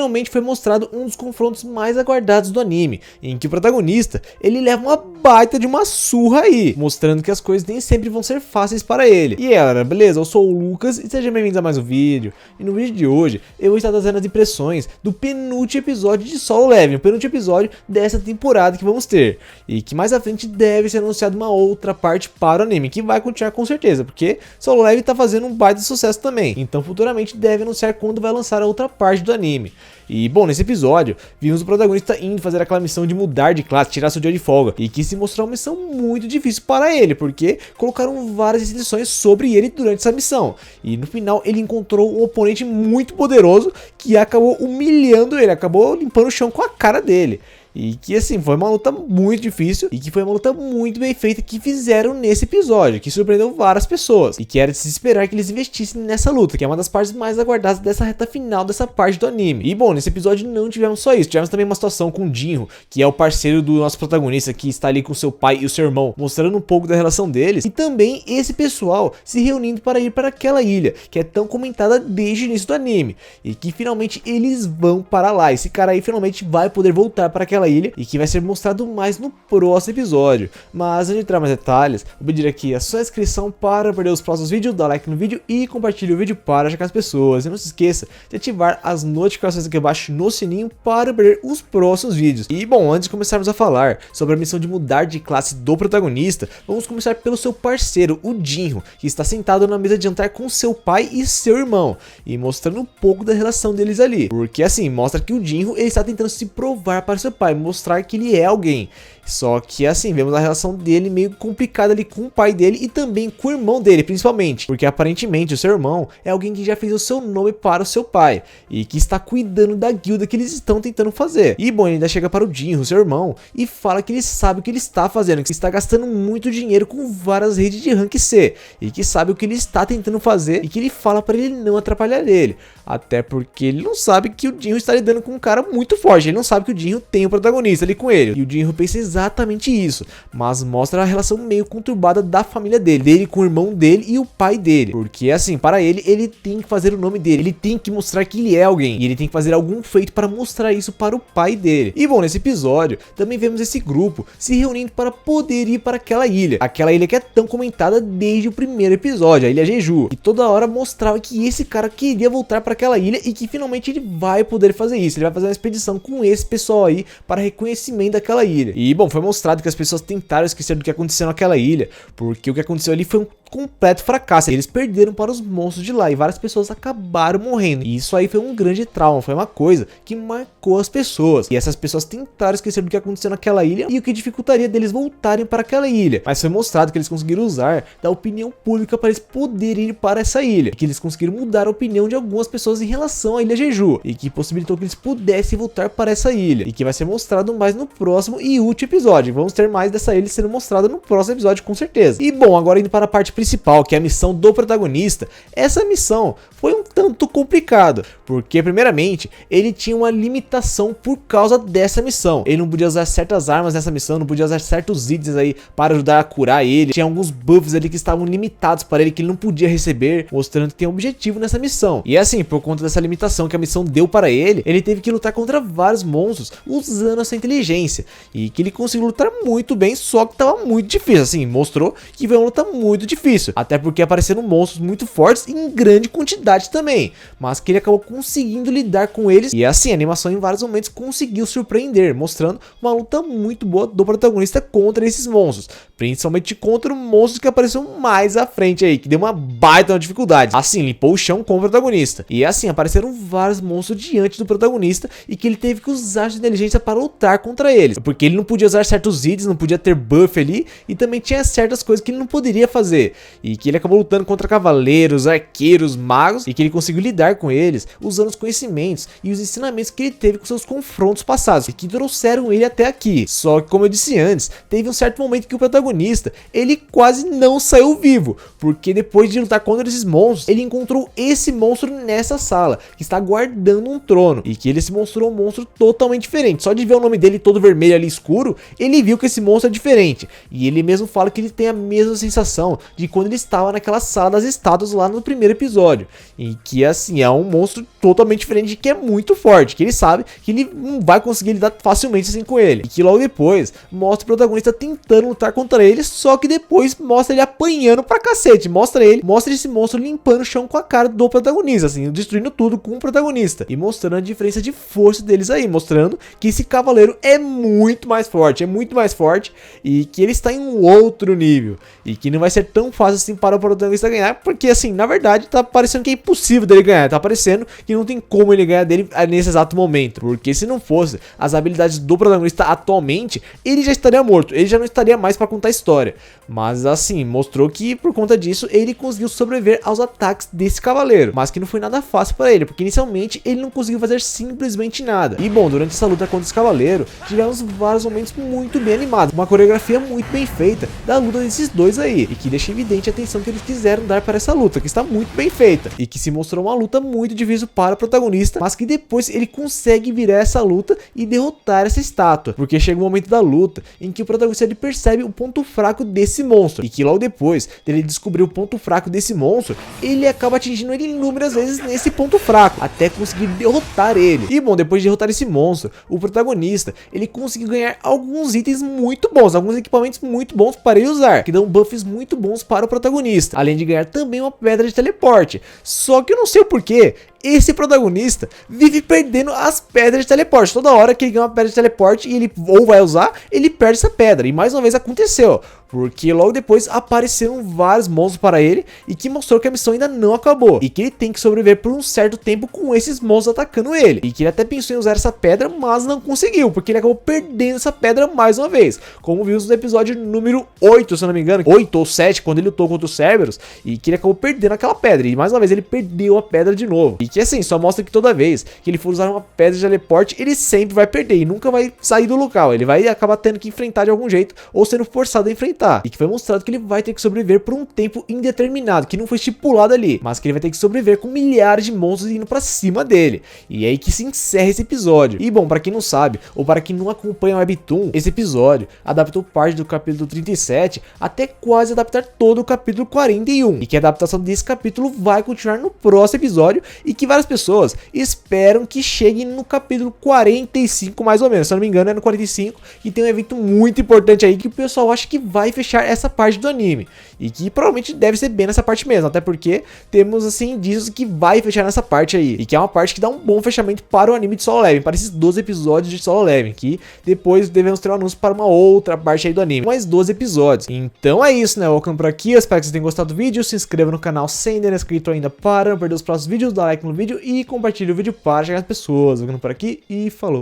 finalmente foi mostrado um dos confrontos mais aguardados do anime, em que o protagonista, ele leva uma baita de uma surra aí, mostrando que as coisas nem sempre vão ser fáceis para ele. E galera, beleza? Eu sou o Lucas e sejam bem-vindos a mais um vídeo. E no vídeo de hoje, eu vou estar trazendo as impressões do penúltimo episódio de Solo Leveling, o penúltimo episódio dessa temporada que vamos ter. E que mais à frente deve ser anunciado uma outra parte para o anime, que vai continuar com certeza, porque Solo Leveling tá fazendo um baita sucesso também. Então futuramente deve anunciar quando vai lançar a outra parte do anime. E bom, nesse episódio, vimos o protagonista indo fazer aquela missão de mudar de classe, tirar seu dia de folga, e que se mostrou uma missão muito difícil para ele, porque colocaram várias restrições sobre ele durante essa missão. E no final ele encontrou um oponente muito poderoso que acabou humilhando ele, acabou limpando o chão com a cara dele. E que assim, foi uma luta muito difícil e que foi uma luta muito bem feita que fizeram nesse episódio, que surpreendeu várias pessoas. E que era de se esperar que eles investissem nessa luta, que é uma das partes mais aguardadas dessa reta final dessa parte do anime. E bom, nesse episódio não tivemos só isso, tivemos também uma situação com o Jinro, que é o parceiro do nosso protagonista, que está ali com seu pai e o seu irmão, mostrando um pouco da relação deles. E também esse pessoal se reunindo para ir para aquela ilha, que é tão comentada desde o início do anime. E que finalmente eles vão para lá, esse cara aí finalmente vai poder voltar para aquela ilha e que vai ser mostrado mais no próximo episódio. Mas antes de entrar mais detalhes, vou pedir aqui a sua inscrição para perder os próximos vídeos, dá like no vídeo e compartilhe o vídeo para chegar as pessoas. E não se esqueça de ativar as notificações aqui abaixo no sininho para perder os próximos vídeos. E bom, antes de começarmos a falar sobre a missão de mudar de classe do protagonista, vamos começar pelo seu parceiro, o Jinro, que está sentado na mesa de jantar com seu pai e seu irmão, e mostrando um pouco da relação deles ali. Porque assim, mostra que o Jinro, ele está tentando se provar para seu pai, mostrar que ele é alguém. Só que assim, vemos a relação dele meio complicada ali com o pai dele e também com o irmão dele, principalmente. Porque aparentemente o seu irmão é alguém que já fez o seu nome para o seu pai e que está cuidando da guilda que eles estão tentando fazer. E bom, ele ainda chega para o Jinro, seu irmão, e fala que ele sabe o que ele está fazendo, que está gastando muito dinheiro com várias redes de rank C e que sabe o que ele está tentando fazer e que ele fala para ele não atrapalhar ele. Até porque ele não sabe que o Jinro está lidando com um cara muito forte, ele não sabe que o Jinro tem o protagonista ali com ele. E o Jinro pensa exatamente isso, mas mostra a relação meio conturbada da família dele com o irmão dele e o pai dele. Porque assim, para ele, ele tem que fazer o nome dele, ele tem que mostrar que ele é alguém, e ele tem que fazer algum feito para mostrar isso para o pai dele. E bom, nesse episódio, também vemos esse grupo se reunindo para poder ir para aquela ilha que é tão comentada desde o primeiro episódio, a Ilha Jeju, e toda hora mostrava que esse cara queria voltar para aquela ilha e que finalmente ele vai poder fazer isso, ele vai fazer uma expedição com esse pessoal aí para reconhecimento daquela ilha. E bom, foi mostrado que as pessoas tentaram esquecer do que aconteceu naquela ilha, porque o que aconteceu ali foi um completo fracasso. Eles perderam para os monstros de lá e várias pessoas acabaram morrendo. E isso aí foi um grande trauma, foi uma coisa que marcou as pessoas. E essas pessoas tentaram esquecer do que aconteceu naquela ilha e o que dificultaria deles voltarem para aquela ilha. Mas foi mostrado que eles conseguiram usar da opinião pública para eles poderem ir para essa ilha. E que eles conseguiram mudar a opinião de algumas pessoas em relação à Ilha Jeju. E que possibilitou que eles pudessem voltar para essa ilha. E que vai ser mostrado mais no próximo e último episódio. Vamos ter mais dessa ilha sendo mostrada no próximo episódio com certeza. E bom, agora indo para a parte principal, que é a missão do protagonista. Essa missão foi um tanto complicada, porque primeiramente ele tinha uma limitação por causa dessa missão. Ele não podia usar certas armas nessa missão, não podia usar certos itens aí para ajudar a curar ele. Tinha alguns buffs ali que estavam limitados para ele, que ele não podia receber, mostrando que tem um objetivo nessa missão. E assim, por conta dessa limitação que a missão deu para ele, ele teve que lutar contra vários monstros usando essa inteligência, e que ele conseguiu lutar muito bem, só que tava muito difícil. Assim, mostrou que foi uma luta muito difícil, até porque apareceram monstros muito fortes em grande quantidade também, mas que ele acabou conseguindo lidar com eles. E assim, a animação em vários momentos conseguiu surpreender, mostrando uma luta muito boa do protagonista contra esses monstros, principalmente contra o monstro que apareceu mais à frente aí, que deu uma baita dificuldade. Assim, limpou o chão com o protagonista. E assim, apareceram vários monstros diante do protagonista e que ele teve que usar sua inteligência para lutar contra eles, porque ele não podia usar certos itens, não podia ter buff ali, e também tinha certas coisas que ele não poderia fazer, e que ele acabou lutando contra cavaleiros, arqueiros, magos, e que ele conseguiu lidar com eles usando os conhecimentos e os ensinamentos que ele teve com seus confrontos passados, e que trouxeram ele até aqui. Só que, como eu disse antes, teve um certo momento que o protagonista, ele quase não saiu vivo, porque depois de lutar contra esses monstros, ele encontrou esse monstro nessa sala, que está guardando um trono, e que ele se mostrou um monstro totalmente diferente. Só de ver o nome dele todo vermelho ali escuro, ele viu que esse monstro é diferente, e ele mesmo fala que ele tem a mesma sensação de quando ele estava naquela sala das estátuas lá no primeiro episódio, e que assim, é um monstro totalmente diferente, que é muito forte, que ele sabe que ele não vai conseguir lidar facilmente assim com ele. E que logo depois mostra o protagonista tentando lutar contra ele, só que depois mostra ele apanhando pra cacete, mostra esse monstro limpando o chão com a cara do protagonista, assim, destruindo tudo com o protagonista. E mostrando a diferença de força deles aí, mostrando que esse cavaleiro é muito mais forte, e que ele está em um outro nível. E que não vai ser tão fácil assim para o protagonista ganhar, porque assim, na verdade, tá parecendo que é impossível dele ganhar, tá parecendo que não tem como ele ganhar dele nesse exato momento. Porque se não fosse as habilidades do protagonista atualmente, ele já estaria morto, ele já não estaria mais para contar a história. Mas assim, mostrou que por conta disso, ele conseguiu sobreviver aos ataques desse cavaleiro. Mas que não foi nada fácil para ele, porque inicialmente ele não conseguiu fazer simplesmente nada. E bom, durante essa luta contra esse cavaleiro, tivemos vários momentos muito bem animados, uma coreografia muito bem feita da luta desses dois aí, e que deixa evidente a atenção que eles quiseram dar para essa luta, que está muito bem feita, e que se mostrou uma luta muito difícil para o protagonista, mas que depois ele consegue virar essa luta e derrotar essa estátua, porque chega um momento da luta em que o protagonista ele percebe o ponto fraco desse monstro, e que logo depois dele descobrir o ponto fraco desse monstro, ele acaba atingindo ele inúmeras vezes nesse ponto fraco, até conseguir derrotar ele. E bom, depois de derrotar esse monstro, o protagonista, ele conseguiu ganhar alguns itens muito bons, alguns equipamentos muito bons para ele usar, que dão buffs muito bons para o protagonista, além de ganhar também uma pedra de teleporte. Só que eu não sei o porquê, esse protagonista vive perdendo as pedras de teleporte. Toda hora que ele ganha uma pedra de teleporte e ele ou vai usar, ele perde essa pedra. E mais uma vez aconteceu, porque logo depois apareceram vários monstros para ele e que mostrou que a missão ainda não acabou. E que ele tem que sobreviver por um certo tempo com esses monstros atacando ele. E que ele até pensou em usar essa pedra, mas não conseguiu, porque ele acabou perdendo essa pedra mais uma vez. Como vimos no episódio número 8, se eu não me engano, 8 ou 7, quando ele lutou contra o Cerberus. E que ele acabou perdendo aquela pedra. E mais uma vez ele perdeu a pedra de novo. E que assim, só mostra que toda vez que ele for usar uma pedra de teleporte, ele sempre vai perder e nunca vai sair do local. Ele vai acabar tendo que enfrentar de algum jeito ou sendo forçado a enfrentar. E que foi mostrado que ele vai ter que sobreviver por um tempo indeterminado, que não foi estipulado ali, mas que ele vai ter que sobreviver com milhares de monstros indo pra cima dele. E é aí que se encerra esse episódio. E bom, pra quem não sabe, ou para quem não acompanha o Webtoon, esse episódio adaptou parte do capítulo 37 até quase adaptar todo o capítulo 41. E que a adaptação desse capítulo vai continuar no próximo episódio e que várias pessoas esperam que chegue no capítulo 45 mais ou menos, se eu não me engano é no 45, que tem um evento muito importante aí que o pessoal acha que vai fechar essa parte do anime, e que provavelmente deve ser bem nessa parte mesmo, até porque temos assim indícios que vai fechar nessa parte aí, e que é uma parte que dá um bom fechamento para o anime de Solo Leveling, para esses 12 episódios de Solo Leveling, que depois devemos ter um anúncio para uma outra parte aí do anime, mais 12 episódios. Então é isso, né, eu vou ficando por aqui, eu espero que vocês tenham gostado do vídeo, se inscreva no canal se ainda não é inscrito ainda para não perder os próximos vídeos, dá like no vídeo e compartilhe o vídeo para chegar às pessoas. Vou ficando por aqui e falou!